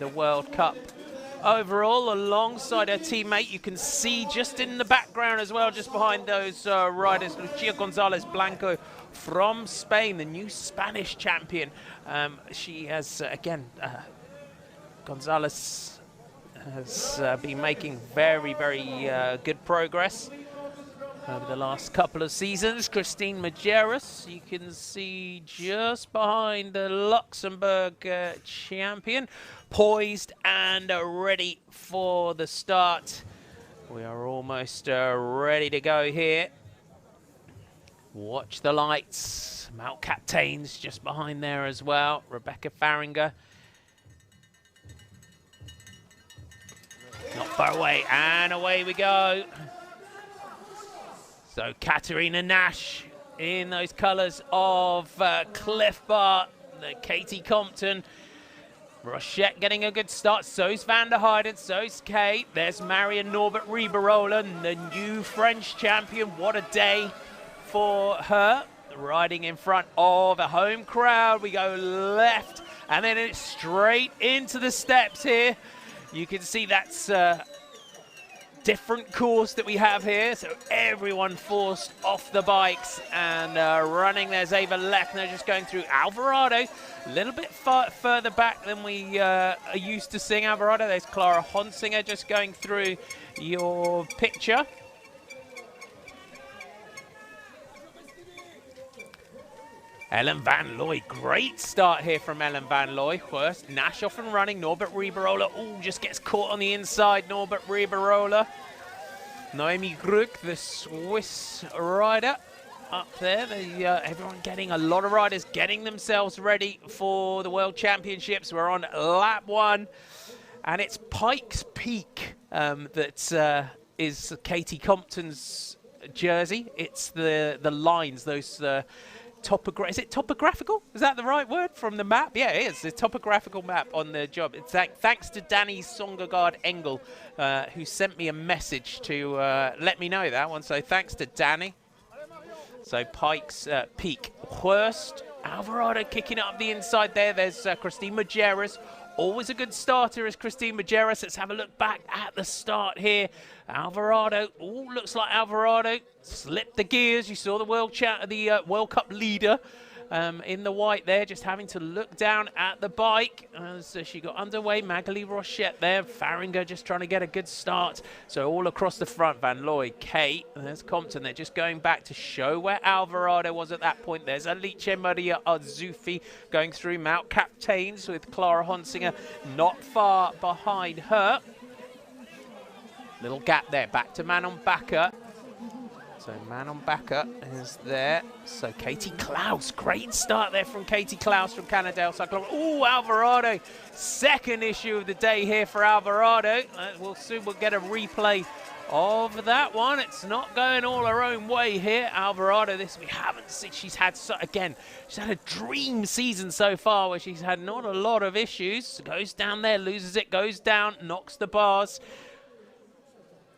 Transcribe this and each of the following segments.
the World Cup overall, alongside her teammate. You can see just in the background as well, just behind those riders, Lucia Gonzalez Blanco from Spain, the new Spanish champion. She has, again, Gonzalez has been making very, very good progress over the last couple of seasons. Christine Majerus, you can see just behind the Luxembourg champion, poised and ready for the start. We are almost ready to go here. Watch the lights. Mount Captains just behind there as well. Rebecca Farringer. Not far away, and away we go. So Katerina Nash in those colours of Cliff Bar, Katie Compton. Rochette getting a good start, so's Van der Heijden, so's Kate. There's Marion Norbert Riberola, the new French champion. What a day for her. Riding in front of a home crowd. We go left, and then it's straight into the steps here. You can see that's different course that we have here, so everyone forced off the bikes and running. There's Ava Lechner just going through. Alvarado a little bit further back than we are used to seeing Alvarado. There's Clara Honsinger just going through your picture. Ellen Van Looy, great start here from Ellen Van Looy. First, Nash off and running. Norbert Riberola, just gets caught on the inside. Norbert Riberola. Noemi Gruck, the Swiss rider, up there. Everyone getting, a lot of riders getting themselves ready for the World Championships. We're on lap 1, and it's Pikes Peak that is Katie Compton's jersey. It's the lines, those... is it topographical? Is that the right word from the map? Yeah, it is. The topographical map on the job. It's thanks to Danny Songergaard Engel, who sent me a message to let me know that one. So thanks to Danny. So Pikes Peak. Worst. Alvarado kicking up the inside there. There's Christine Majerus. Always a good starter is Christine Majerus. Let's have a look back at the start here. Alvarado, looks like Alvarado slipped the gears. You saw the World Cup leader in the white there, just having to look down at the bike as she got underway. Magali Rochette there, Farringer just trying to get a good start. So all across the front, Van Looy, Kate, and there's Compton. They're just going back to show where Alvarado was at that point. There's Alice Maria Azufi going through Mount Captains with Clara Honsinger not far behind her. Little gap there, back to Manon Bakker. So Manon Bakker is there. So Katie Klaus, great start there from Katie Klaus from Cannondale Cyclocross. Alvarado, second issue of the day here for Alvarado. We'll get a replay of that one. It's not going all her own way here. Alvarado, we haven't seen. She's had a dream season so far where she's had not a lot of issues. Goes down there, loses it, goes down, knocks the bars.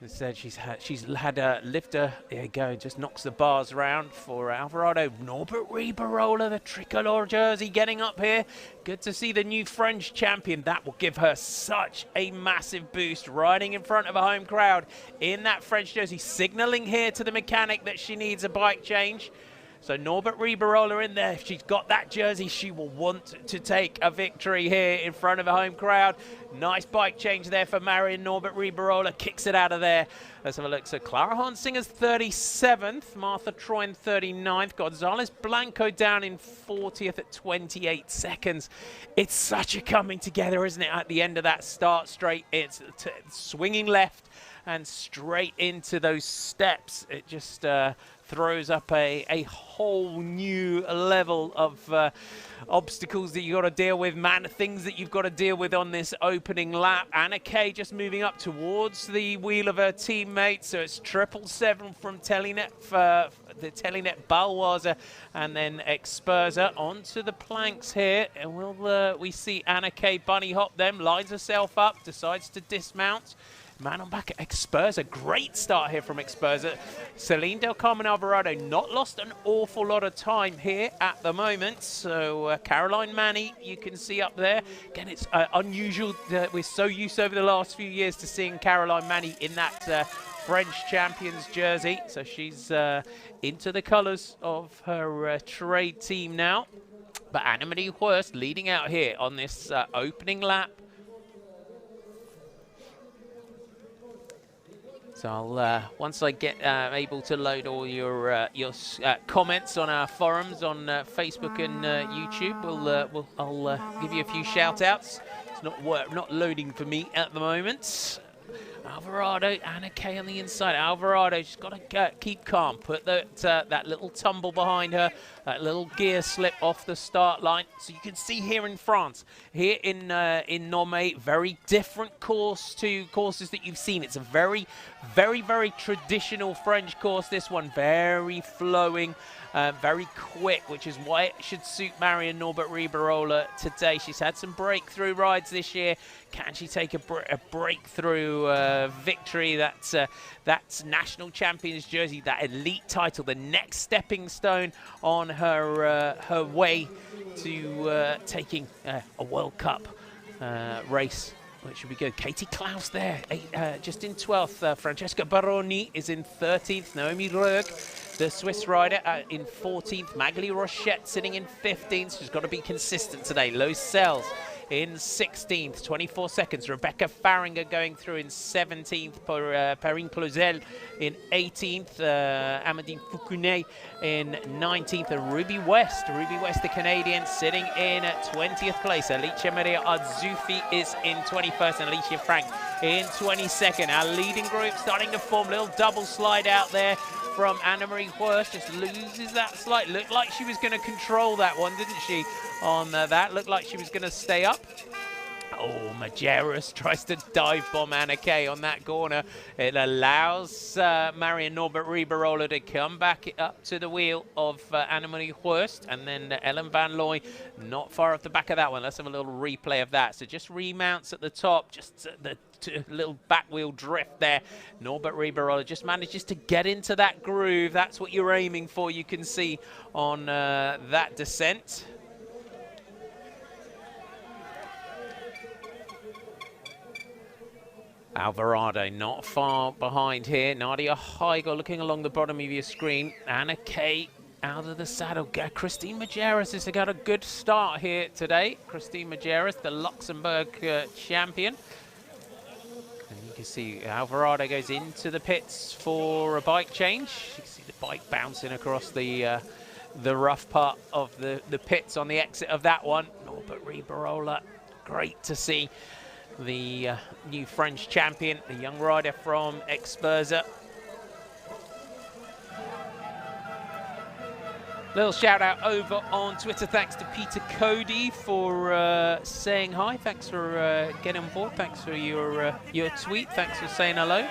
Instead, she's had a lifter. There you go, just knocks the bars around for Alvarado. Norbert Riberola, the tricolor jersey, getting up here. Good to see the new French champion. That will give her such a massive boost, riding in front of a home crowd in that French jersey, signaling here to the mechanic that she needs a bike change. So Norbert Riberola in there. If she's got that jersey, she will want to take a victory here in front of a home crowd. Nice bike change there for Marion Norbert Riberola. Kicks it out of there. Let's have a look. So Clara Honsinger's 37th. Martha Troyan 39th. Gonzalez Blanco down in 40th at 28 seconds. It's such a coming together, isn't it, at the end of that start straight? It's swinging left and straight into those steps. It just... throws up a whole new level of obstacles that you've got to deal with, things that you've got to deal with on this opening lap. Anna Kay just moving up towards the wheel of her teammate. So it's 777 from Telenet for the Telenet Balwaza, and then Experza onto the planks here. And we see Anna Kay bunny hop them, lines herself up, decides to dismount. Man on back at Experza. Great start here from Experza. Celine Del Carmen Alvarado not lost an awful lot of time here at the moment. So Caroline Manny, you can see up there. Again, it's unusual that we're so used over the last few years to seeing Caroline Manny in that French champions jersey. So she's into the colours of her trade team now. But Annemarie Worst leading out here on this opening lap. So I'll, once I get able to load all your comments on our forums on Facebook and YouTube, I'll give you a few shout outs. It's not loading for me at the moment. Alvarado, Anna Kay on the inside. Alvarado, she's got to keep calm. Put that little tumble behind her, that little gear slip off the start line. So you can see here in France, here in Nommay, very different course to courses that you've seen. It's a very, very, very traditional French course. This one, very flowing, very quick, which is why it should suit Marion Norbert Riberola today. She's had some breakthrough rides this year. Can she take a breakthrough victory? That's national champions jersey, that elite title, the next stepping stone on her way to taking a World Cup race, which should be good. Katie Klaus there, just in 12th. Francesca Baroni is in 13th. Naomi Rög, the Swiss rider, in 14th. Magali Rochette sitting in 15th. She's got to be consistent today. Low Cells in 16th, 24 seconds. Rebecca Farringer going through in 17th. Perrine Clozel in 18th. Amandine Foucounet in 19th. And Ruby West, the Canadian, sitting in 20th place. Alicia Maria Azzuffi is in 21st. And Alicia Frank in 22nd. Our leading group starting to form. Little double slide out there from Annemarie Worst. Just loses that slide. Looked like she was going to control that one, didn't she? On that, looked like she was going to stay up. Oh, Majerus tries to dive bomb Anna Kay on that corner. It allows Marion Norbert Riberola to come back up to the wheel of Annemarie Worst, and then Ellen Van Looy not far off the back of that one. Let's have a little replay of that. So just remounts at the top, just the little back wheel drift there. Norbert Riberola just manages to get into that groove. That's what you're aiming for, you can see on that descent. Alvarado not far behind here. Nadia Heigl looking along the bottom of your screen. Anna Kay out of the saddle. Christine Majerus has got a good start here today. Christine Majerus, the Luxembourg champion. And you can see Alvarado goes into the pits for a bike change. You can see the bike bouncing across the rough part of the pits on the exit of that one. Norbert Riberola, great to see the new French champion, the young rider from Experza. Little shout out over on Twitter. Thanks to Peter Cody for saying hi. Thanks for getting on board. Thanks for your tweet. Thanks for saying hello.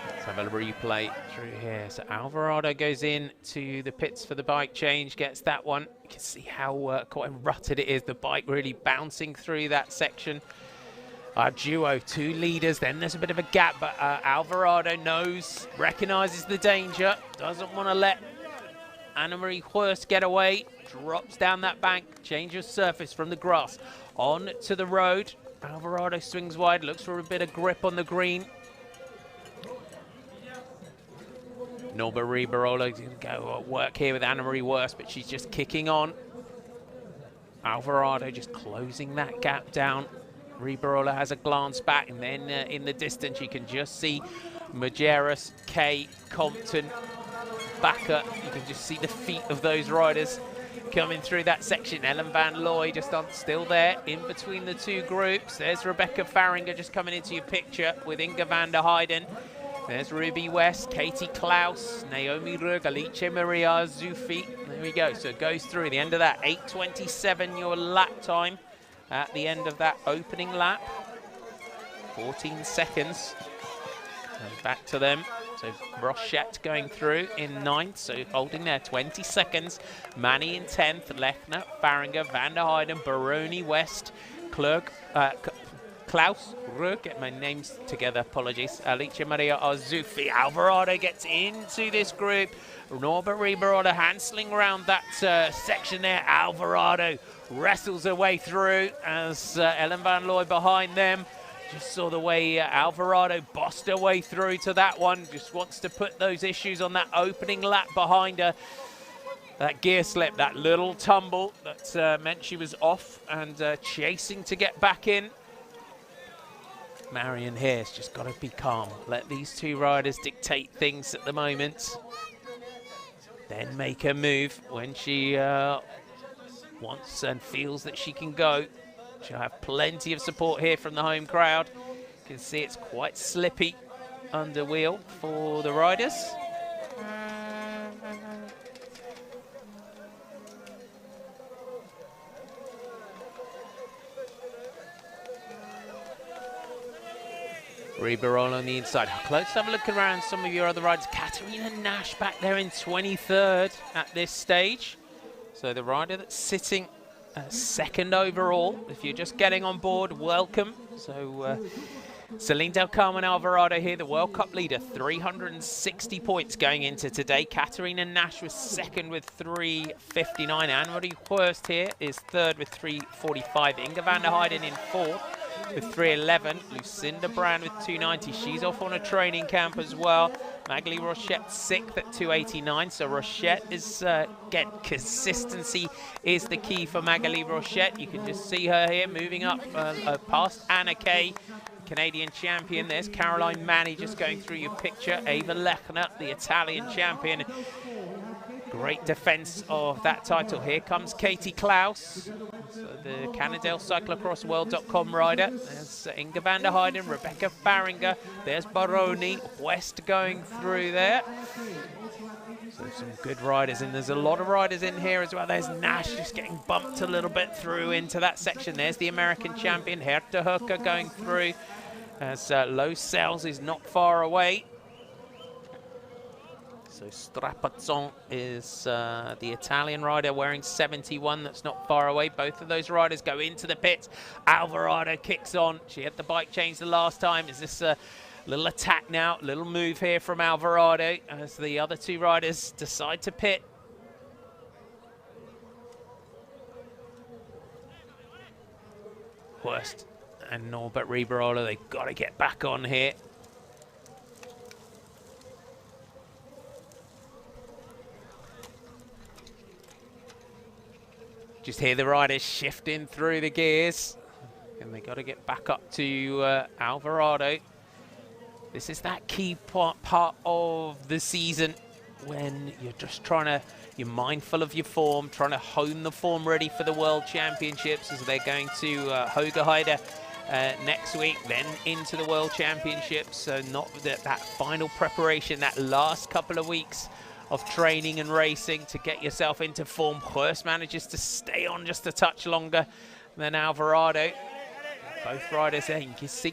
Let's have a replay through here. So Alvarado goes in to the pits for the bike change, gets that one. You can see how quite rutted it is. The bike really bouncing through that section. Our duo, two leaders, then there's a bit of a gap, but Alvarado knows, recognises the danger, doesn't want to let Annemarie Worst get away, drops down that bank, change of surface from the grass on to the road. Alvarado swings wide, looks for a bit of grip on the green. Norbert Riberola can go work here with Annemarie Worst, but she's just kicking on. Alvarado just closing that gap down. Riberola has a glance back, and then in the distance you can just see Majerus, Kay, Compton, Bakker. You can just see the feet of those riders coming through that section. Ellen Van Looy just still there in between the two groups. There's Rebecca Farringer just coming into your picture with Inga van der Heijden. There's Ruby West, Katie Klaus, Naomi Rög, Alicia Maria Azzuffi. There we go. So it goes through the end of that. 8:27 your lap time at the end of that opening lap. 14 seconds. And back to them. So Rochette going through in 9th, so holding there 20 seconds. Manny in 10th, Lechner, Farringer, Van der Heijden, Baroni, West, Klaus, get my names together, apologies. Alicia Maria Arzufi. Alvarado gets into this group. Norbert Riberola handling around that section there. Alvarado wrestles her way through as Ellen Van Looy behind them. Just saw the way Alvarado bossed her way through to that one. Just wants to put those issues on that opening lap behind her. That gear slip, that little tumble that meant she was off and chasing to get back in. Marion here has just got to be calm. Let these two riders dictate things at the moment. Then make her move when she wants and feels that she can go. She'll have plenty of support here from the home crowd. You can see it's quite slippy under wheel for the riders. Riberola on the inside. Let's have a look around some of your other riders. Katarina Nash back there in 23rd at this stage. So the rider that's sitting second overall. If you're just getting on board, welcome. So Celine Del Carmen Alvarado here, the World Cup leader, 360 points going into today. Katarina Nash was second with 359. Anne-Marie Hurst here is third with 345. Inga van der Heijden in fourth with 311. Lucinda Brand with 290. She's off on a training camp as well. Magali Rochette sixth at 289. So Rochette is, again, consistency is the key for Magali Rochette. You can just see her here moving up past Anna Kay, Canadian champion. There's Caroline Manny just going through your picture. Ava Lechner, the Italian champion. Great defense of that title. Here comes Katie Klaus, so the Cannondale Cyclocross World.com rider. There's Inga van der Heijden, Rebecca Farringer. There's Baroni, West going through there. So some good riders, and there's a lot of riders in here as well. There's Nash just getting bumped a little bit through into that section. There's the American champion, Herta Hooker, going through as Los Cells is not far away. So Strapazzon is the Italian rider wearing 71. That's not far away. Both of those riders go into the pits. Alvarado kicks on. She had the bike change the last time. Is this a little attack now? Little move here from Alvarado as the other two riders decide to pit. Hurst and Norbert Riberola, they've got to get back on here. Just hear the riders shifting through the gears, and they got to get back up to Alvarado. This is that key part of the season when you're just you're mindful of your form, trying to hone the form ready for the World Championships, as they're going to Hoogerheide next week, then into the World Championships. So not that final preparation, that last couple of weeks of training and racing to get yourself into form. Hurst manages to stay on just a touch longer than Alvarado. Both riders there, you can see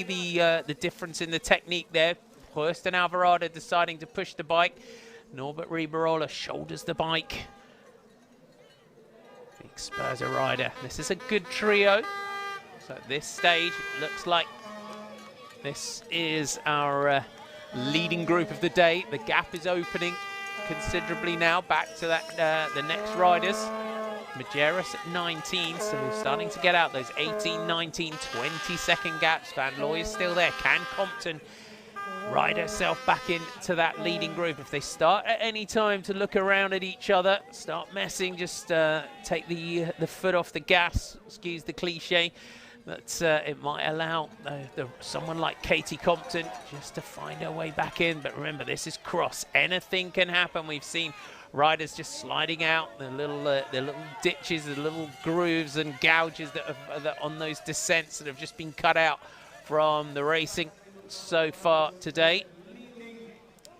the difference in the technique there. Hurst and Alvarado deciding to push the bike. Norbert Riberola shoulders the bike. Big Spurzer rider. This is a good trio. So at this stage, it looks like this is our leading group of the day. The gap is opening considerably now, back to that the next riders. Majerus at 19, so starting to get out those 18, 19, 20-second gaps. Van Looy is still there. Can Compton ride herself back into that leading group? If they start at any time to look around at each other, start messing, just take the foot off the gas, excuse the cliche, but it might allow someone like Katie Compton just to find her way back in. But remember, this is cross. Anything can happen. We've seen riders just sliding out the little ditches, the little grooves and gouges that are on those descents that have just been cut out from the racing so far today.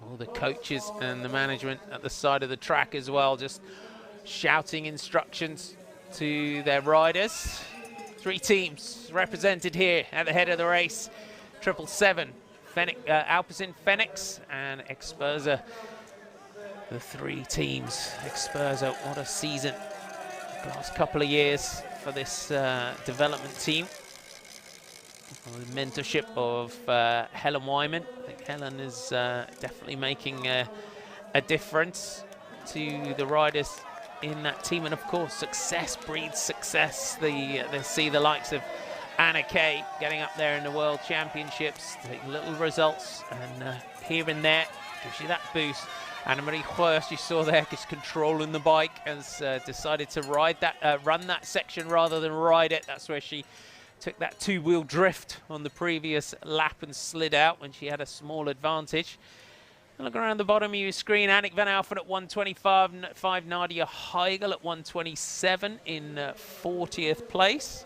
All the coaches and the management at the side of the track as well, just shouting instructions to their riders. Three teams represented here at the head of the race. 777, Alpecin Fenix, and Experza. The three teams. Experza, what a season. The last couple of years for this development team. The mentorship of Helen Wyman. I think Helen is definitely making a difference to the riders in that team, and of course success breeds success. They see the likes of Anna Kay getting up there in the World Championships, take little results, and here and there gives you that boost. Anna-Marie Huerst, you saw there, just controlling the bike, has decided to ride that, run that section rather than ride it. That's where she took that two-wheel drift on the previous lap and slid out when she had a small advantage. And look around the bottom of your screen, Annick van Alphen at 125, Nadia Heigl at 127 in 40th place.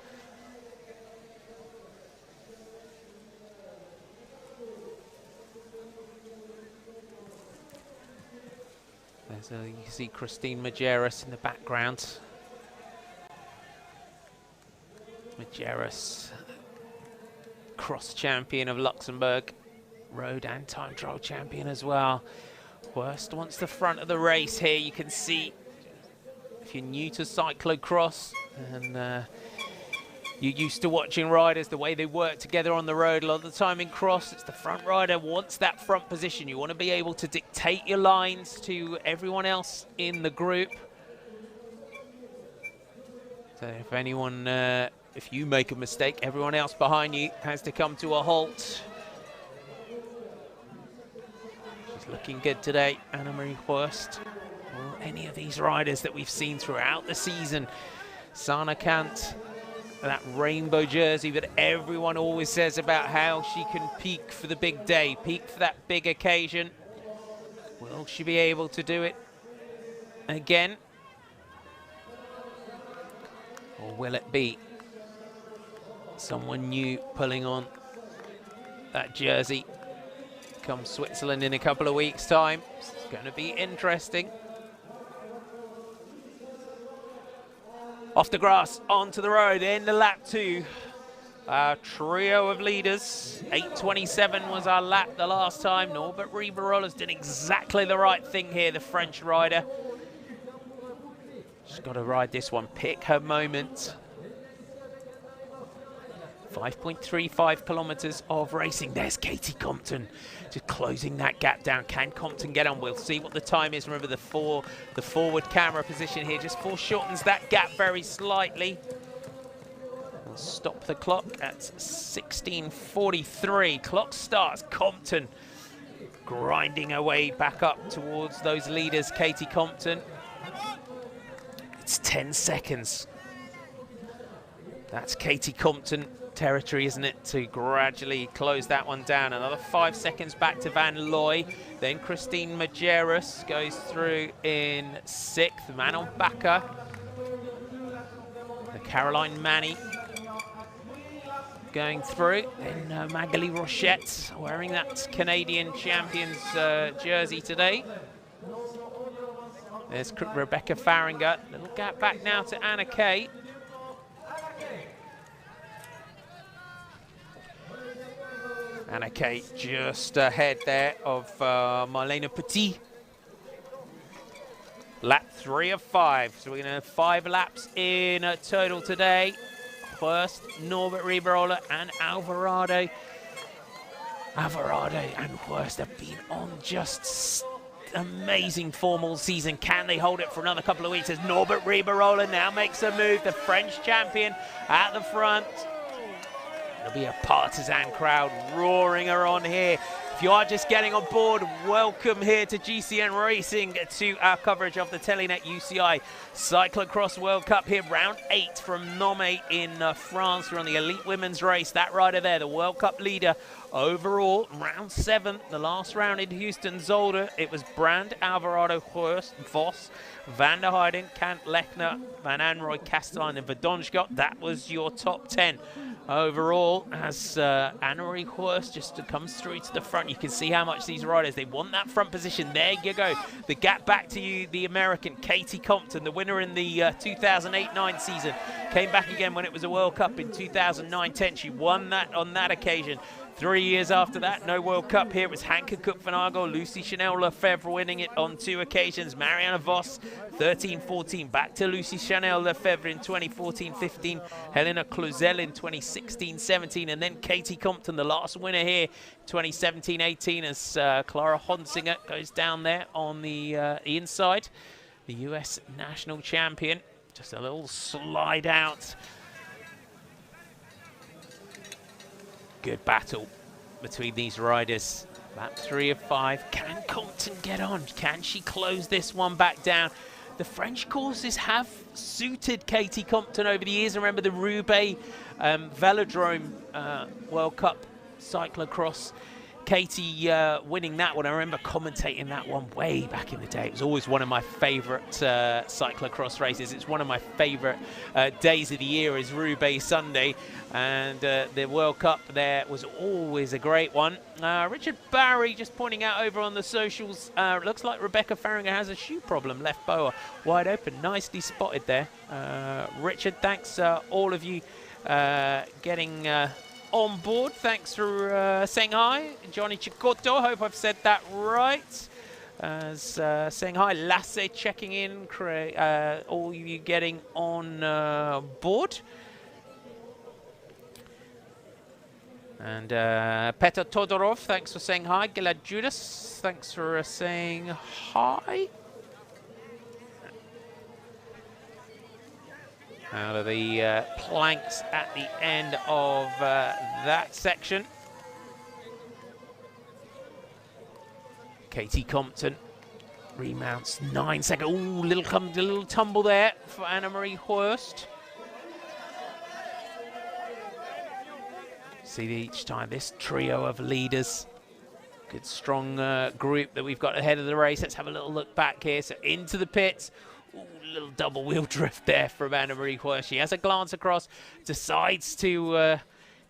You can see Christine Majerus in the background. Majerus, cross champion of Luxembourg, road and time trial champion as well. Huerst wants the front of the race here. You can see, if you're new to cyclocross and you're used to watching riders, the way they work together on the road, a lot of the time in cross, it's the front rider wants that front position. You want to be able to dictate your lines to everyone else in the group. So if anyone, if you make a mistake, everyone else behind you has to come to a halt. She's looking good today, Anna-Marie Huerst. Or any of these riders that we've seen throughout the season. Sana Kant, that rainbow jersey that everyone always says about how she can peak for the big day, peak for that big occasion. Will she be able to do it again? Or will it be someone new pulling on that jersey come Switzerland in a couple of weeks' time? It's going to be interesting. Off the grass, onto the road, into lap 2. Our trio of leaders. 8:27 was our lap the last time. Norbert Riberola's done exactly the right thing here, the French rider. She's got to ride this one, pick her moment. 5.35 kilometers of racing. There's Katie Compton just closing that gap down. Can Compton get on? We'll see what the time is. Remember the forward camera position here just foreshortens that gap very slightly. We'll stop the clock at 16:43. Clock starts. Compton grinding her way back up towards those leaders. Katie Compton. It's 10 seconds. That's Katie Compton territory, isn't it, to gradually close that one down. Another 5 seconds back to Van Looy. Then Christine Majerus goes through in 6th. Manon Bakker. The Caroline Manny going through. Then Magali Rochette wearing that Canadian Champions jersey today. There's Rebecca Farringer. Little gap back now to Anna Kay. Anna Kay just ahead there of Marlene Petit. Lap 3 of 5. So we're going to have 5 laps in total today. First, Norbert Riberola and Alvarado. Alvarado and Huerst have been on just amazing form all season. Can they hold it for another couple of weeks as Norbert Riberola now makes a move, the French champion at the front. There'll be a partisan crowd roaring her on here. If you are just getting on board, welcome here to GCN Racing, to our coverage of the Telenet UCI Cyclocross World Cup here. Round 8 from Nommay in France. We're on the elite women's race. That rider there, the World Cup leader overall. Round 7, the last round in Houston, Zolder. It was Brand, Alvarado, Huerst, Vos, Van der Heijden, Kant, Lechner, Van Anrooy, Castellan and Verdonschot. That was your top 10 overall, as Anna-Marie Huerst just comes through to the front. You can see how much these riders, they want that front position. There you go. The gap back to you, the American Katie Compton, the winner in the 2008-9 season. Came back again when it was a World Cup in 2009-10. She won that on that occasion. 3 years after that, no World Cup here. It was Hanke Kupfenagel, Lucy Chanel Lefebvre winning it on 2 occasions. Marianne Vos, 13-14, back to Lucy Chanel Lefebvre in 2014-15. Helena Cluzel in 2016-17. And then Katie Compton, the last winner here, 2017-18, as Clara Honsinger goes down there on the inside. The US national champion. Just a little slide out. Good battle between these riders. Lap 3 of 5. Can Compton get on? Can she close this one back down? The French courses have suited Katie Compton over the years. Remember the Roubaix Velodrome World Cup cyclocross. Katie winning that one. I remember commentating that one way back in the day. It was always one of my favorite cyclocross races. It's one of my favorite days of the year is Roubaix Sunday. And the World Cup there was always a great one. Richard Barry just pointing out over on the socials. Looks like Rebecca Farringer has a shoe problem. Left boa wide open. Nicely spotted there. Richard, thanks all of you getting on board. Thanks for saying hi. Johnny Chikoto, hope I've said that right. As saying hi. Lasse checking in. All of you getting on board. And Petr Todorov, thanks for saying hi. Gilad Judas, thanks for saying hi. Out of the planks at the end of that section. Katie Compton remounts 9 seconds. Ooh, little tumble there for Anna-Marie Horst. See each time this trio of leaders. Good strong group that we've got ahead of the race. Let's have a little look back here. So into the pits. Ooh, little double wheel drift there from Anna-Marie Horst. She has a glance across, decides to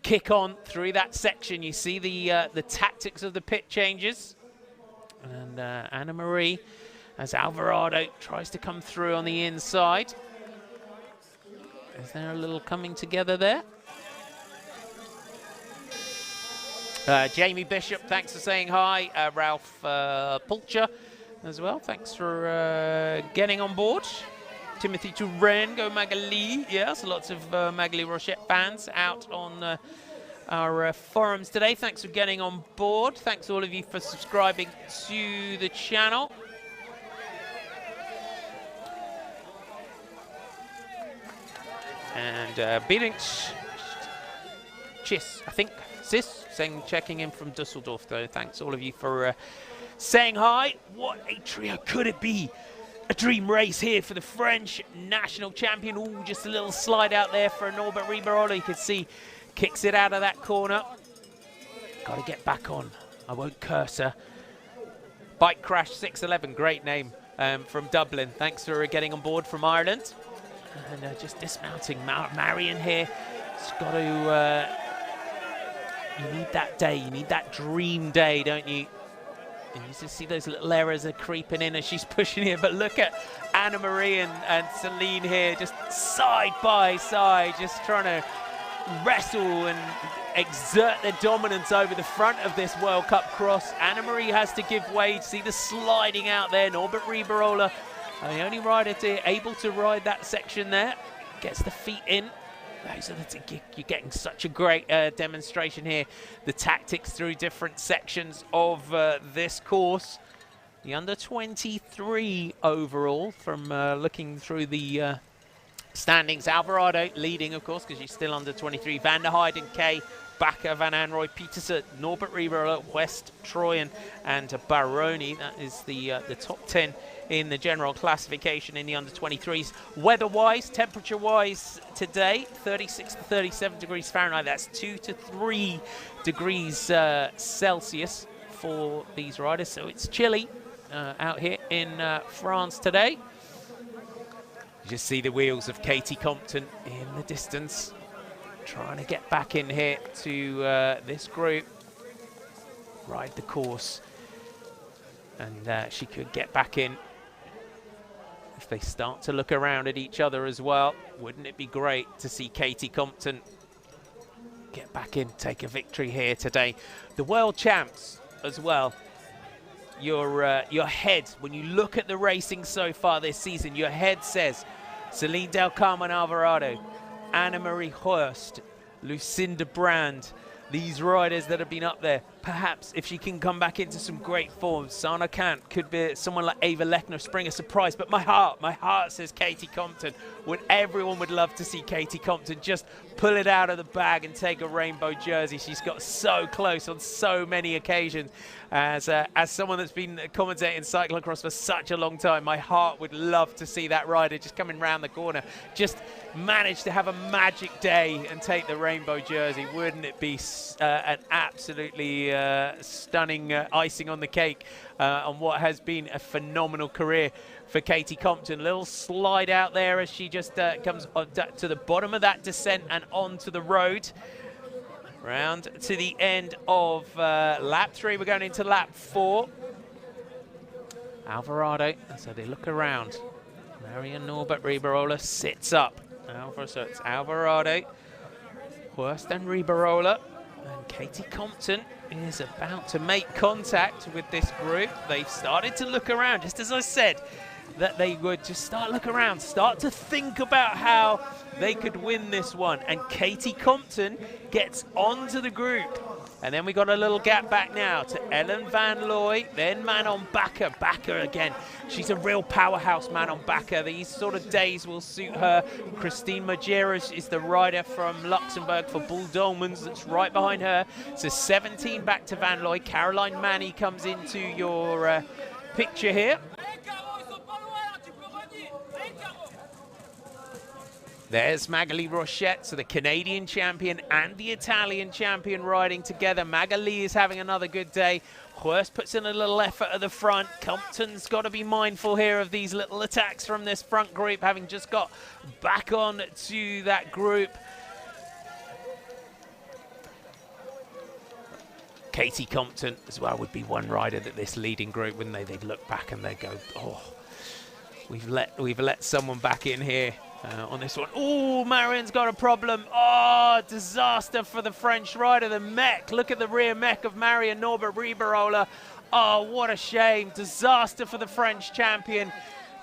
kick on through that section. You see the tactics of the pit changes. And Anna-Marie, as Alvarado tries to come through on the inside. Is there a little coming together there? Jamie Bishop, thanks for saying hi. Ralph Pulcher as well, thanks for getting on board. Timothy Touraine, go Magali. Yes, lots of Magali Rochette fans out on our forums today. Thanks for getting on board. Thanks all of you for subscribing to the channel. And Billings Chis, I think. Sis, checking in from Dusseldorf, though. Thanks all of you for saying hi. What a trio could it be? A dream race here for the French national champion. Ooh, just a little slide out there for Norbert Riberola. You can see kicks it out of that corner. Got to get back on. I won't curse her. Bike Crash 611, great name from Dublin. Thanks for getting on board from Ireland. And just dismounting Marion here. It's got to... you need that day, you need that dream day, don't you? And you just see those little errors are creeping in as she's pushing here. But look at Anna-Marie and Celine here, just side by side, just trying to wrestle and exert their dominance over the front of this World Cup cross. Anna-Marie has to give way. See the sliding out there. Norbert Riberola, the only rider able to ride that section there. Gets the feet in. You're getting such a great demonstration here. The tactics through different sections of this course. The under-23 overall from looking through the standings. Alvarado leading, of course, because she's still under-23. Van der Heijden, Kay, Bakker, Van Anrooy, Petersen, Norbert Riberola, West, Troyen, and Baroni. That is the top 10 in the general classification in the under-23s. Weather-wise, temperature-wise today, 36 to 37 degrees Fahrenheit. That's 2 to 3 degrees Celsius for these riders. So it's chilly out here in France today. You just see the wheels of Katie Compton in the distance, trying to get back in here to this group, ride the course, and she could get back in. if they start to look around at each other as well, wouldn't it be great to see Katie Compton get back in, take a victory here today. The world champs as well. Your head, when you look at the racing so far this season, your head says Celine Del Carmen Alvarado, Anna Marie Horst, Lucinda Brand, these riders that have been up there. Perhaps if she can come back into some great form, Sana Kant, could be someone like Ava Lechner spring a surprise. But my heart says Katie Compton. Everyone would love to see Katie Compton just pull it out of the bag and take a rainbow jersey. She's got so close on so many occasions. As someone that's been commentating cyclocross for such a long time, my heart would love to see that rider just coming round the corner, just manage to have a magic day and take the rainbow jersey. Wouldn't it be an absolutely stunning icing on the cake on what has been a phenomenal career for Katie Compton. Little slide out there as she just comes to the bottom of that descent and onto the road. Round to the end of lap 3. We're going into lap 4. Alvarado, so they look around. Marion Norbert Riberola sits up. So it's Alvarado, Horst and Riberola. And Katie Compton is about to make contact with this group. They've started to look around, just as I said, that they would just start look around, start to think about how they could win this one. And Katie Compton gets onto the group. And then we got a little gap back now to Ellen Van Looy, then Manon Bakker. Bakker again, she's a real powerhouse, Manon Bakker. These sort of days will suit her. Christine Majeras is the rider from Luxembourg for Bull Dolmans that's right behind her. So 17 back to Van Looy. Caroline Manny comes into your picture here. There's Magali Rochette, so the Canadian champion and the Italian champion riding together. Magali is having another good day. Horst puts in a little effort at the front. Compton's got to be mindful here of these little attacks from this front group, having just got back on to that group. Katie Compton as well would be one rider that this leading group, wouldn't they? They'd look back and they'd go, oh, we've let someone back in here. On this one. Oh, Marion's got a problem. Oh, disaster for the French rider, the mech. Look at the rear mech of Marion Norbert Riberola. Oh, what a shame. Disaster for the French champion.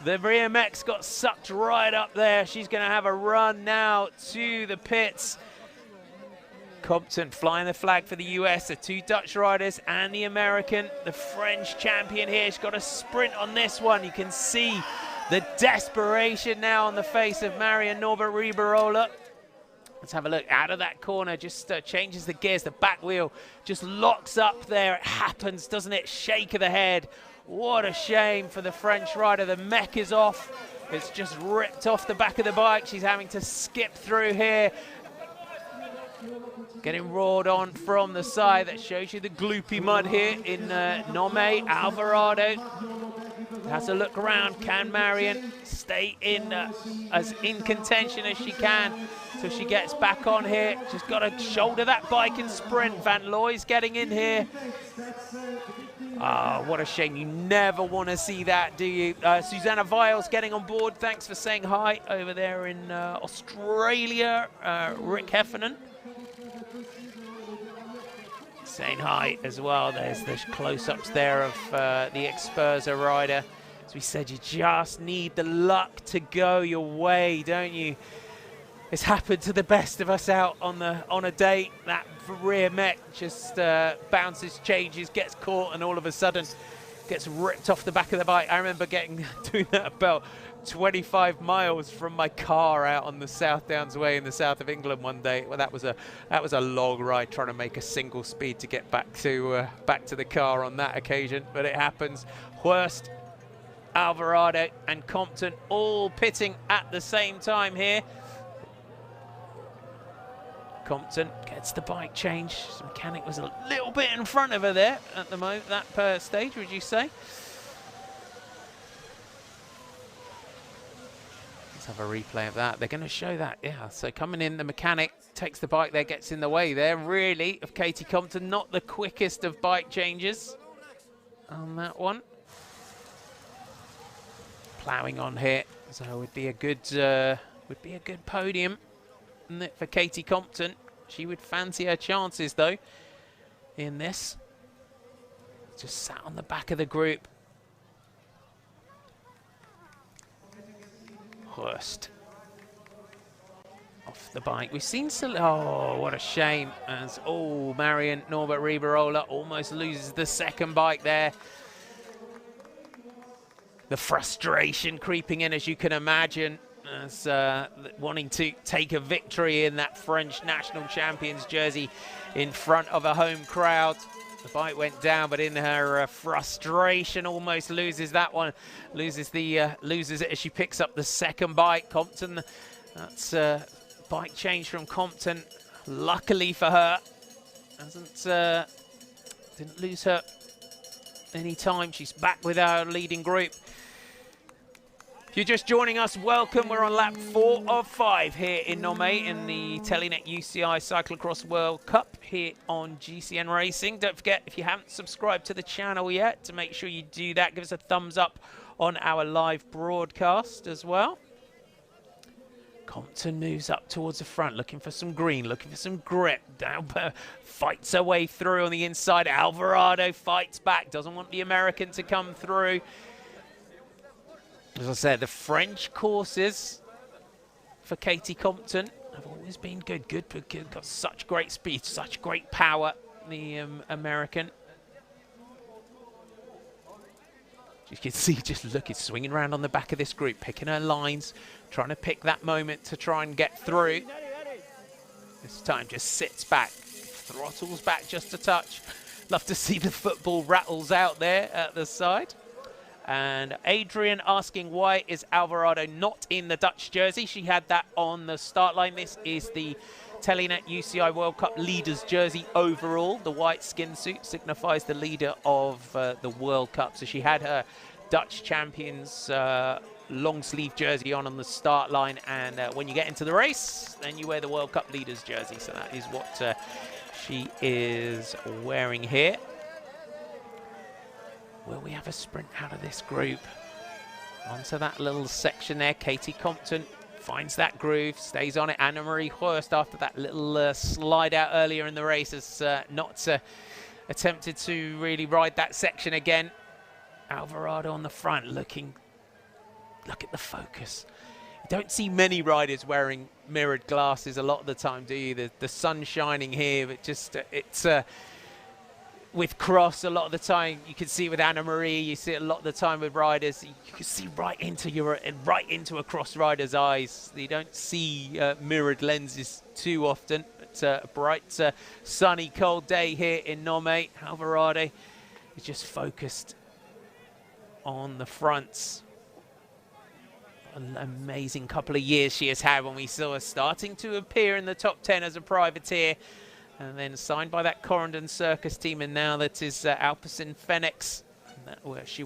The rear mech's got sucked right up there. She's going to have a run now to the pits. Compton flying the flag for the US, the 2 Dutch riders and the American. The French champion here, she's got a sprint on this one. You can see the desperation now on the face of Marion Norbert Riberola. Let's have a look out of that corner, just changes the gears, the back wheel just locks up there. It happens, doesn't it? Shake of the head. What a shame for the French rider. The mech is off. It's just ripped off the back of the bike. She's having to skip through here. Getting roared on from the side. That shows you the gloopy mud here in Nommay. Alvarado has a look around. Can Marion stay in as in contention as she can till she gets back on here? She's got to shoulder that bike and sprint. Van Looy's getting in here. Oh, what a shame. You never want to see that, do you? Susanna Viles getting on board. Thanks for saying hi over there in Australia. Rick Heffernan saying hi as well. There's the close-ups there of the Experza rider. As we said, you just need the luck to go your way, don't you? It's happened to the best of us out on a date. That rear mech just bounces, changes, gets caught, and all of a sudden gets ripped off the back of the bike. I remember doing that about 25 miles from my car out on the South Downs Way in the south of England one day. Well, that was a long ride trying to make a single speed to get back to the car on that occasion, but it happens. Horst, Alvarado and Compton all pitting at the same time here. Compton gets the bike changed. The mechanic was a little bit in front of her there at the moment, that stage, would you say? Let's have a replay of that. They're going to show that, yeah. So coming in, the mechanic takes the bike there, gets in the way there, really, of Katie Compton. Not the quickest of bike changes on that one. ploughing on here, so it would be a good podium, wouldn't it, for Katie Compton. She would fancy her chances though in this. Just sat on the back of the group. Hurst off the bike. We've seen oh, what a shame. As Marion Norbert Riberola almost loses the second bike there. The frustration creeping in, as you can imagine, as wanting to take a victory in that French national champions jersey in front of a home crowd. The bike went down, but in her frustration, almost loses that one. Loses it as she picks up the second bike. Compton, that's bike change from Compton. Luckily for her, didn't lose her any time. She's back with our leading group. If you're just joining us, welcome. We're on lap 4 of 5 here in Nommay in the Telenet UCI Cyclocross World Cup here on GCN Racing. Don't forget, if you haven't subscribed to the channel yet, to make sure you do that. Give us a thumbs up on our live broadcast as well. Compton moves up towards the front, looking for some green, looking for some grip. Dauber fights her way through on the inside. Alvarado fights back, doesn't want the American to come through. As I said, the French courses for Katie Compton have always been good. Got such great speed, such great power, the American. You can see, just look, it's swinging around on the back of this group, picking her lines, trying to pick that moment to try and get through. This time just sits back, throttles back just a touch. Love to see the football rattles out there at the side. And Adrian asking, why is Alvarado not in the Dutch jersey? She had that on the start line. This is the Telenet UCI World Cup leaders jersey overall. The white skin suit signifies the leader of the World Cup. So she had her Dutch champions long sleeve jersey on the start line. And when you get into the race, then you wear the World Cup leaders jersey. So that is what she is wearing here. Will we have a sprint out of this group? Onto that little section there. Katie Compton finds that groove, stays on it. Anna-Marie Hurst, after that little slide out earlier in the race, has not attempted to really ride that section again. Alvarado on the front, look at the focus. You don't see many riders wearing mirrored glasses a lot of the time, do you? The sun shining here, but just it's with cross, a lot of the time you can see with Anna-Marie, you see it a lot of the time with riders, you can see right into a cross rider's eyes. You don't see mirrored lenses too often. It's a bright, sunny, cold day here in Nommay. Alvarado is just focused on the fronts. An amazing couple of years she has had when we saw her starting to appear in the top 10 as a privateer. And then signed by that Corendon Circus team, and now that is Alpecin Phoenix. Where she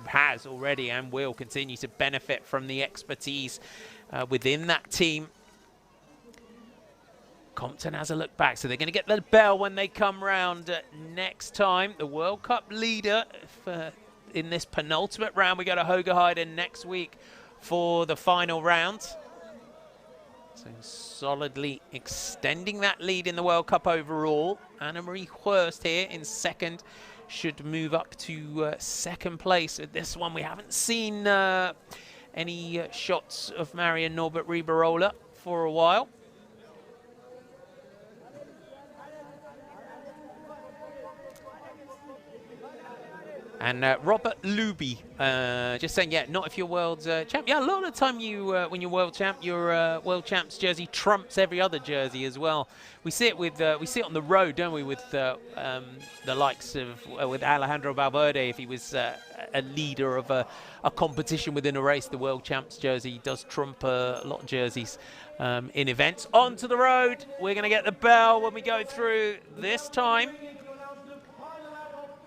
has already and will continue to benefit from the expertise within that team. Compton has a look back, so they're going to get the bell when they come round next time. The World Cup leader in this penultimate round. We go to Hogerheide next week for the final round. So solidly extending that lead in the World Cup overall. Anna-Marie Hurst here in second should move up to second place. At this one, we haven't seen any shots of Marion Norbert Riberola for a while. And Robert Luby just saying, yeah, not if you're world champ. Yeah, a lot of the time when you're world champ, your world champ's jersey trumps every other jersey as well. We see it with we see it on the road, don't we? With the likes of with Alejandro Valverde, if he was a leader of a competition within a race, the world champ's jersey does trump a lot of jerseys in events. Onto the road, we're going to get the bell when we go through this time.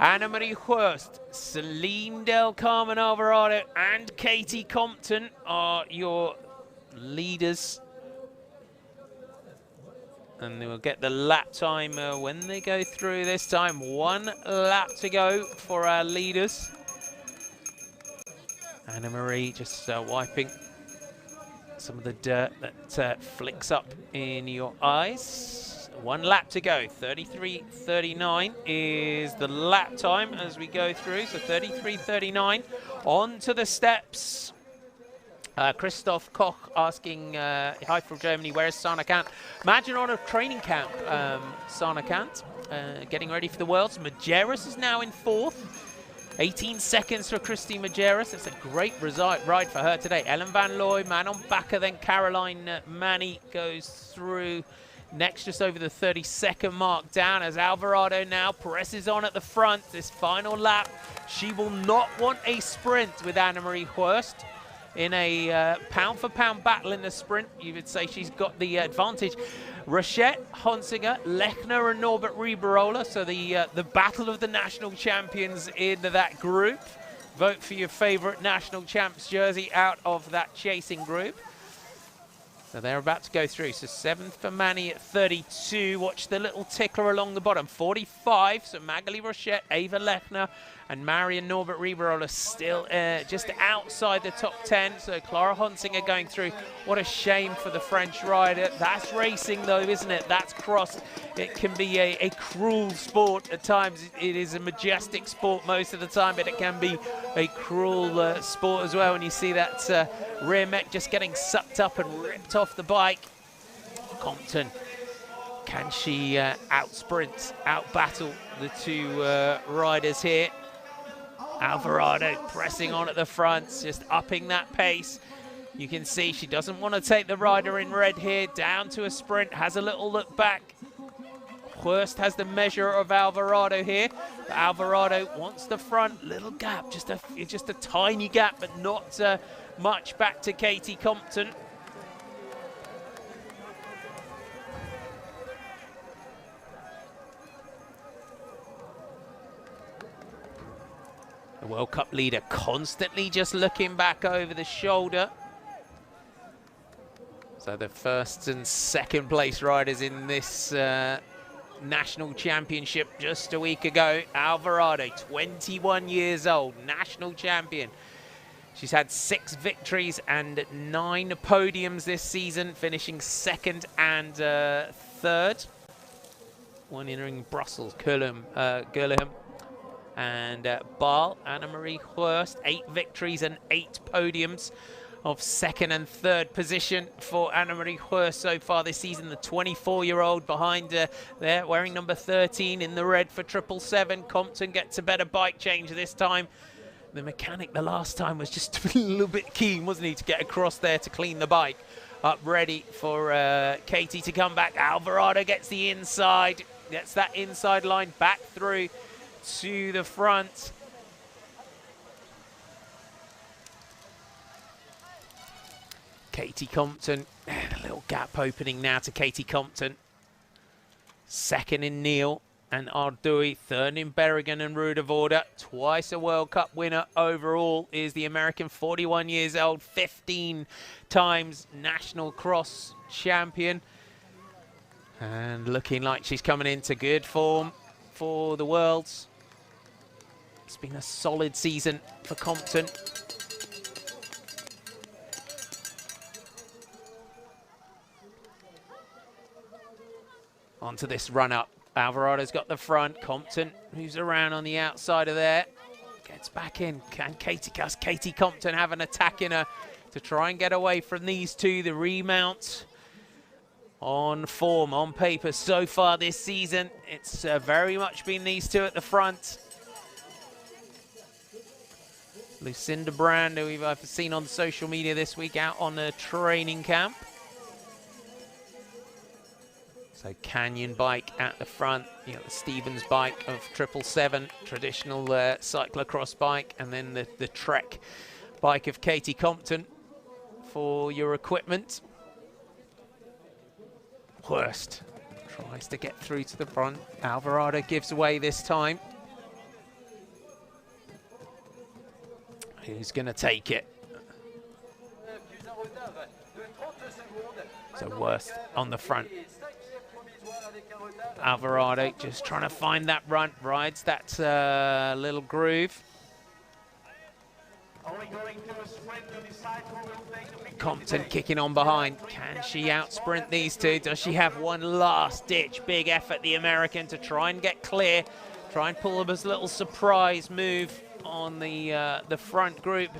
Anna-Marie Hurst, Celine Del Carmen Alvarado, and Katie Compton are your leaders. And we'll get the lap time when they go through this time. 1 lap to go for our leaders. Anna-Marie just wiping some of the dirt that flicks up in your eyes. 1 lap to go. 33:39 is the lap time as we go through. So 33:39 on to the steps. Christoph Koch asking, hi from Germany, where is Sana Kant? Imagine on a training camp, Sana Kant, getting ready for the Worlds. Majerus is now in 4th. 18 seconds for Christy Majerus. It's a great ride for her today. Ellen Van Looy, Manon Bakker, then Caroline Manny goes through next, just over the 30-second mark down as Alvarado now presses on at the front. This final lap, she will not want a sprint with Anna-Marie Hurst. In a pound-for-pound battle in the sprint, you would say she's got the advantage. Rochette, Honsinger, Lechner and Norbert Riberola, so the battle of the national champions in that group. Vote for your favorite national champs jersey out of that chasing group. So they're about to go through. So 7th for Manny at 32. Watch the little ticker along the bottom. 45, so Magali Rochette, Ava Lechner, and Marion Norbert Riberola still just outside the top 10. So Clara Honsinger going through. What a shame for the French rider. That's racing though, isn't it? That's cross. It can be a cruel sport at times. It is a majestic sport most of the time, but it can be a cruel sport as well when you see that rear mech just getting sucked up and ripped off the bike. Compton, can she out-sprint, out-battle the two riders here? Alvarado pressing on at the front, just upping that pace. You can see she doesn't want to take the rider in red here, down to a sprint, has a little look back. Hurst has the measure of Alvarado here. But Alvarado wants the front, little gap, just a tiny gap, but not much back to Katie Compton. The World Cup leader constantly just looking back over the shoulder. So the 1st and 2nd place riders in this national championship just a week ago. Alvarado, 21 years old, national champion. She's had 6 victories and 9 podiums this season, finishing 2nd and 3rd. One in Brussels, Gulhem, and Bâle. Anna-Marie Hurst, 8 victories and 8 podiums of 2nd and 3rd position for Anna-Marie Hurst so far this season. The 24-year-old behind there, wearing number 13 in the red for 777. Compton gets a better bike change this time. The mechanic the last time was just a little bit keen, wasn't he, to get across there to clean the bike up, ready for Katie to come back. Alvarado gets the inside, gets that inside line back through to the front. Katie Compton, and a little gap opening now to Katie Compton. 2nd in Neal and Ardui, 3rd in Berrigan and Rudevoorder. Twice a World Cup winner overall is the American, 41 years old, 15 times national cross champion. And looking like she's coming into good form for the Worlds. It's been a solid season for Compton. Onto this run-up. Alvarado's got the front. Compton moves around on the outside of there. Gets back in. Can Katie Compton have an attack in her to try and get away from these two? The remount on form, on paper so far this season. It's very much been these two at the front. Lucinda Brand, who I've seen on social media this week, out on a training camp. So Canyon bike at the front, you know, the Stevens bike of 777, traditional cyclocross bike, and then the Trek bike of Katie Compton for your equipment. Hurst tries to get through to the front. Alvarado gives away this time. Who's going to take it? So Hurst on the front. Alvarado just trying to find that run, rides that little groove. Compton kicking on behind. Can she out sprint these two? Does she have one last ditch big effort, the American, to try and get clear? Try and pull up a little surprise move on the front group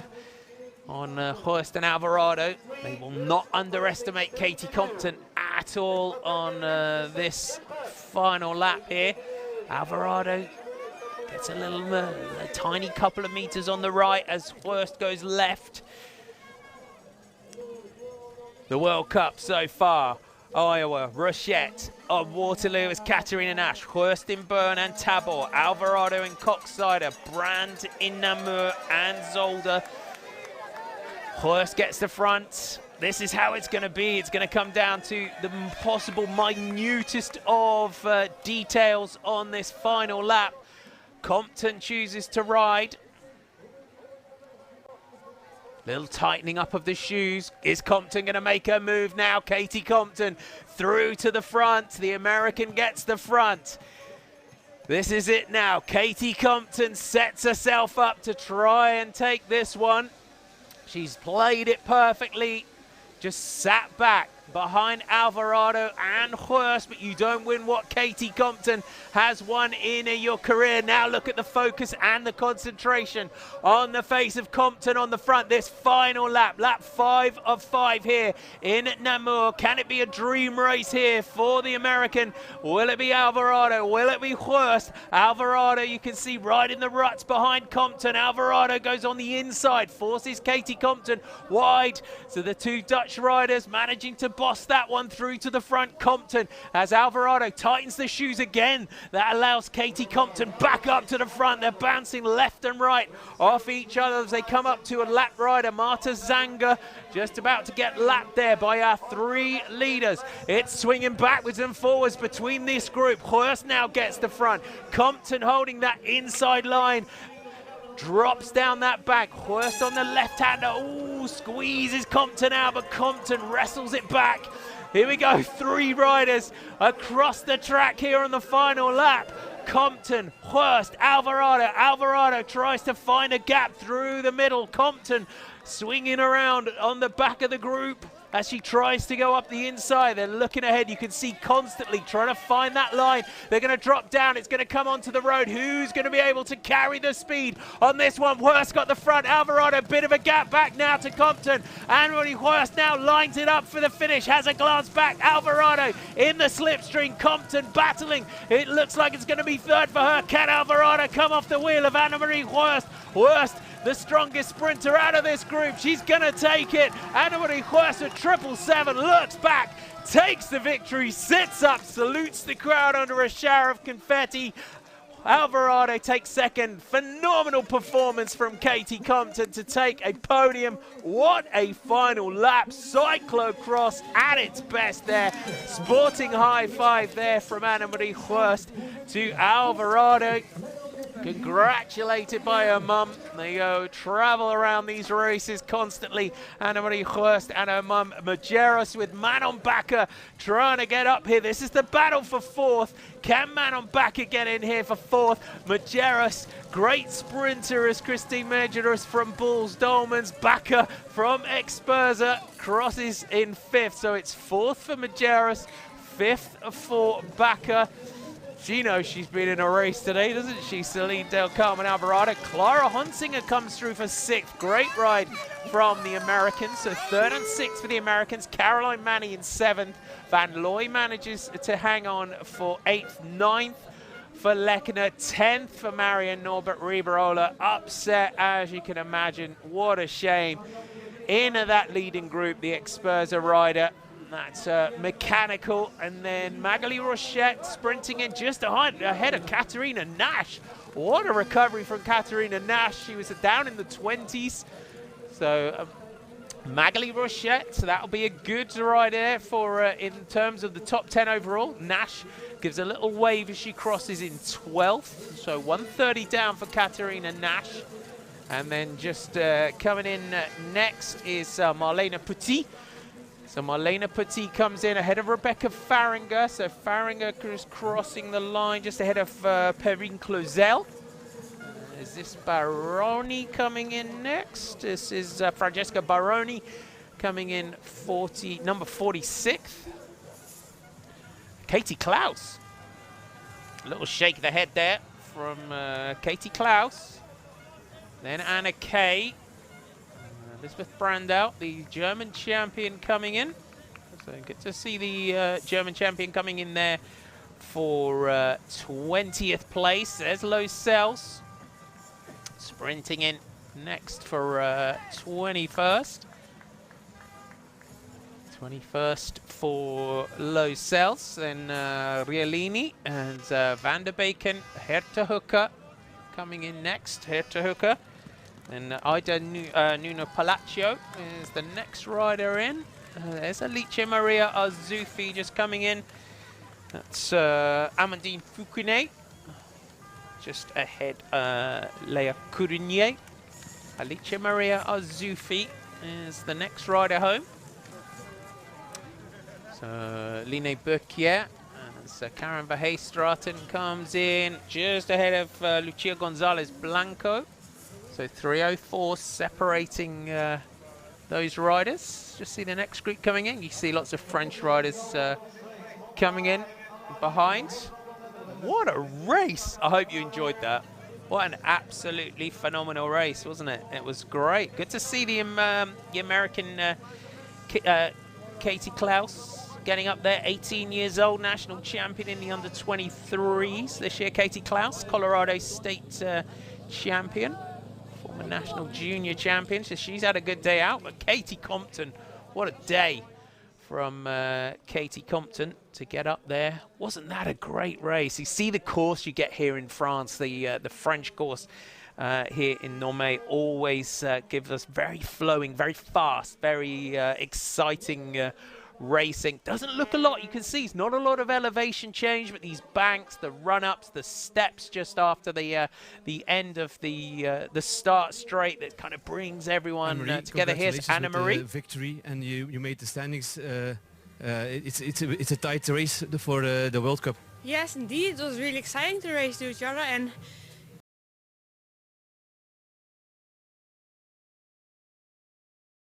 on Horst and Alvarado. They will not underestimate Katie Compton at all on this final lap here. Alvarado gets a tiny couple of meters on the right as Horst goes left. The World Cup so far: Iowa, Rochette. On Waterloo is Katarina Nash, Horst in Bern and Tabor, Alvarado in Koksijde, Brand in Namur and Zolder. Horst gets the front. This is how it's going to be. It's going to come down to the possible minutest of details on this final lap. Compton chooses to ride. Little tightening up of the shoes. Is Compton going to make her move now? Katie Compton through to the front. The American gets the front. This is it now. Katie Compton sets herself up to try and take this one. She's played it perfectly. Just sat back behind Alvarado and Horst, but you don't win what Katie Compton has won in your career. Now look at the focus and the concentration on the face of Compton on the front. This final lap, lap 5 of 5 here in Namur. Can it be a dream race here for the American? Will it be Alvarado? Will it be Horst? Alvarado, you can see right in the ruts behind Compton. Alvarado goes on the inside, forces Katie Compton wide. So the two Dutch riders managing to boss that one through to the front. Compton, as Alvarado tightens the shoes again, that allows Katie Compton back up to the front. They're bouncing left and right off each other as they come up to a lap rider, Marta Zanger, just about to get lapped there by our 3 leaders. It's swinging backwards and forwards between this group. Horst now gets the front. Compton holding that inside line. Drops down that back. Horst on the left-hander. Ooh, squeezes Compton out, but Compton wrestles it back. Here we go, 3 riders across the track here on the final lap. Compton, Horst, Alvarado. Alvarado tries to find a gap through the middle. Compton swinging around on the back of the group as she tries to go up the inside. They're looking ahead. You can see constantly trying to find that line. They're going to drop down. It's going to come onto the road. Who's going to be able to carry the speed on this one? Horst got the front. Alvarado, bit of a gap back now to Compton. And Horst now lines it up for the finish. Has a glance back. Alvarado in the slipstream. Compton battling. It looks like it's going to be third for her. Can Alvarado come off the wheel of Annemarie Horst? Horst, the strongest sprinter out of this group. She's going to take it. Annemarie Horst at 777, looks back, takes the victory, sits up, salutes the crowd under a shower of confetti. Alvarado takes second. Phenomenal performance from Katie Compton to take a podium. What a final lap. Cyclocross at its best there. Sporting high five there from Annemarie Horst to Alvarado. Congratulated by her mum. They go travel around these races constantly. Annemarie Horst and her mum Mujeres with Manon Bakker trying to get up here. This is the battle for 4th. Can Manon Bakker get in here for 4th? Mujeres, great sprinter as Christine Mujeres from Bulls Dolmans. Bakker from Experza crosses in 5th. So it's 4th for Mujeres, 5th for Bakker. She knows she's been in a race today, doesn't she? Celine Del Carmen Alvarado. Clara Honsinger comes through for 6th. Great ride from the Americans. So 3rd and 6th for the Americans. Caroline Manny in 7th. Van Looy manages to hang on for 8th. 9th for Lechner. 10th for Marion Norbert Riberola. Upset, as you can imagine. What a shame. In that leading group, the Experza rider. That's mechanical, and then Magali Rochette sprinting in just ahead of Katarina Nash. What a recovery from Katarina Nash. She was down in the 20s. So Magali Rochette, so that'll be a good ride there for in terms of the top 10 overall. Nash gives a little wave as she crosses in 12th. So 130 down for Katarina Nash. And then just coming in next is Marlene Petit. So Marlene Petit comes in ahead of Rebecca Faringer. So Faringer is crossing the line just ahead of Perrine Clausel. Is this Baroni coming in next? This is Francesca Baroni coming in number 46th. Katie Klaus. A little shake of the head there from Katie Klaus. Then Anna Kay. Elizabeth Brandau, the German champion, coming in. So good to see the German champion coming in there for 20th place. There's Losels sprinting in next for 21st. 21st for Losels, then Rialini and Van der Beken. Hertehooker coming in next. Hertehooker. And Ida Nuno Palacio is the next rider in. There's Alice Maria Azufi just coming in. That's Amandine Fukune. Just ahead, Leia Cournier. Alice Maria Azufi is the next rider home. So Line Burkier. So Karen Verheystraten comes in just ahead of Lucia Gonzalez Blanco. So 3:04 separating those riders. Just see the next group coming in. You see lots of French riders coming in behind. What a race! I hope you enjoyed that. What an absolutely phenomenal race, wasn't it? It was great. Good to see the American Katie Klaus getting up there, 18 years old, national champion in the under-23s this year. Katie Klaus, Colorado State champion. Former national junior champion, so she's had a good day out. But Katie Compton, what a day from Katie Compton to get up there. Wasn't that a great race? You see the course you get here in France, the French course here in Nommay always gives us very flowing, very fast, very exciting racing. Doesn't look a lot, you can see it's not a lot of elevation change, but these banks, the run-ups, the steps just after the end of the start straight, that kind of brings everyone together. Here's Anna Marie. Victory, and you made the standings. It's a tight race for the World Cup. Yes, indeed. It was really exciting to race to each other, and